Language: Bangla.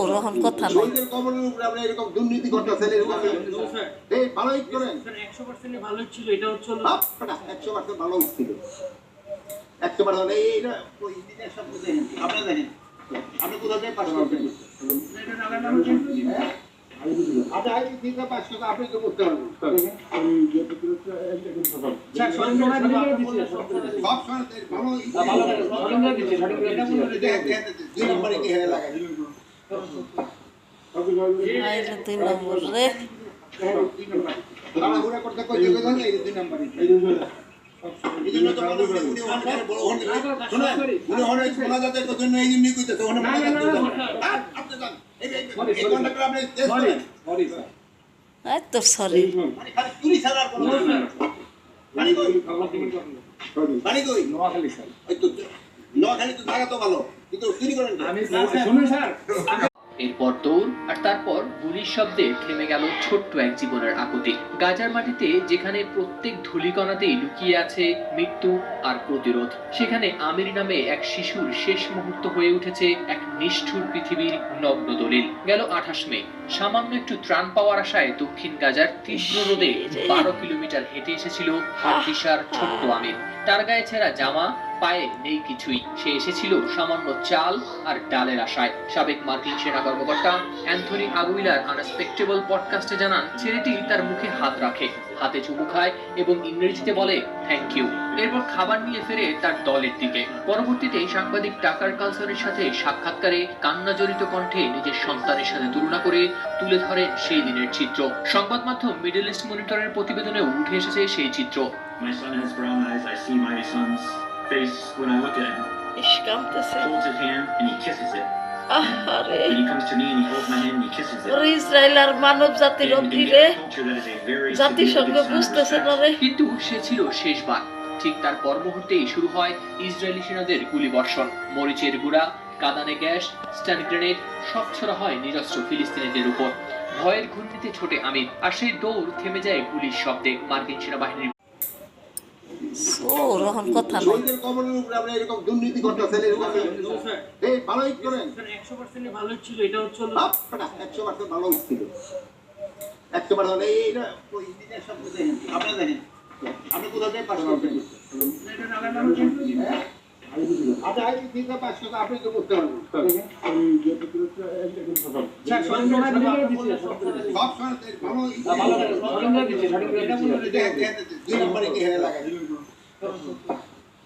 ওরকম কথা নাই। শহীদের কবরের উপরে আপনি এরকম দুর্নীতি করতেছেন, এরকম এই ভালোই করেন। 100% ভালো ছিল, এটা হচ্ছে 100% ভালো ছিল, 100% এইটা ওই ইঞ্জিনিয়ার সব দেখেন, আপনি দেখেন আপনি কোথা থেকে পাস করবেন? আচ্ছা আই ঠিক আছে, 500 আপনি তো করতে পারবেন। সব সময় ভালো দুই নম্বরে কি হেরে লাগাই আইলে 2 নম্বর রে। তাড়াহুড়া করতে কই দিকে যান, এই 2 নম্বরে এই জন্য তো বড় বড় শুনুন উনি অনেক শোনা যাচ্ছে কত জন্য এই জন্যই কইতেছে ওখানে মনে করতে আপনি যান এই কন্ট্রাক্টর আপনি টেস্ট করেন। এই তো সরি। মানে খালি চুরি ছাড়া আর কোনো মানে কই মানে কই নোয়াখালী স্যার। এই তো নোয়াখালী তো জায়গা তো ভালো, কিন্তু চুরি করেন না। আমি শুনুন স্যার, এরপর দৌড় আর তারপর গুলির শব্দে থেমে গেল ছোট্ট এক জীবনের আকুতি। গাজার মাটিতে যেখানে প্রত্যেক ধূলিকণাতেই লুকিয়ে আছে মৃত্যু আর প্রতিরোধ, সেখানে আমির নামে এক শিশুর শেষ মুহূর্ত হয়ে উঠেছে এক নিষ্ঠুর পৃথিবীর নগ্ন দলিল। গেল 28 মে সামান্য একটু ত্রাণ পাওয়ার আশায় দক্ষিণ গাজার তীব্র রোদে 12 কিলোমিটার হেঁটে এসেছিল হাড্ডিসার ছোট্ট আমির। তার গায়ে ছেঁড়া জামা, পায়ে নেই কিছুই। সে এসেছিল সামান্য চাল আর ডালের আশায়। সাবেক মার্কিন সেনা কর্মকর্তা অ্যান্থনি আগুইলার আনএক্সপেক্টেবল পডকাস্টে জানান, ছেলেটি তার মুখে হাত রাখে, হাতে চুমু খায় এবং ইংরেজিতে বলে থ্যাংক ইউ। এরপর খাবার নিয়ে ফেরে তার দলের দিকে। পরবর্তীতে সাংবাদিক টাকার কালসনের সাথে সাক্ষাৎকারে কান্নাজড়িত কণ্ঠে নিজের সন্তানের সাথে তুলনা করে তুলে ধরেন সেই দিনের চিত্র। সংবাদ মাধ্যম মিডল ইস্ট মনিটরের প্রতিবেদনেও উঠে এসেছে সেই চিত্র। My son has brown eyes. I see my son's face when I look at him. ইস কামতেছে। Holds his hand and he kisses it. আহারে And he comes to me and he holds my hand and he kisses it. ওরে ইসরায়েল আর মানব জাতির And in অধীরে that culture, that is a very জাতিসংঘ significant sign of বুঝতেছে না respect. রে। কিন্তু সে ছিল শেষবার। ঠিক তার পর মুহূর্তেই শুরু হয় ইসরায়েলি সেনাদের গুলিবর্ষণ। মরিচের গুঁড়া, কাঁদানে গ্যাস, স্ট্যান্ড গ্রেনেড সব ছড়া হয় নিরস্ত্র ফিলিস্তিনিদের উপর। ভয়ের ঘূর্ণিতে ছোটে আমির, আর সেই দৌড় থেমে যায় গুলির শব্দে। মার্কিন সেনাবাহিনীর ওরকম কথা নাই। শহীদের কবরের উপরে আপনি এরকম দুর্নীতি করতেছেন, এরকম এই ভালোই করেন। 100% ভালো ছিল, এটা হচ্ছে 100% ভালো ছিল, 100% এইটা ওই ইঞ্জিনিয়ার সব দেখেন, আপনি দেখেন আপনি কোথা থেকে পাস করবেন? আচ্ছা আই ঠিক আছে, 500 আপনি তো করতে পারবেন। স্যার সব সব সময় ভালো ভালো দুই নম্বরে কি হেরে লাগাই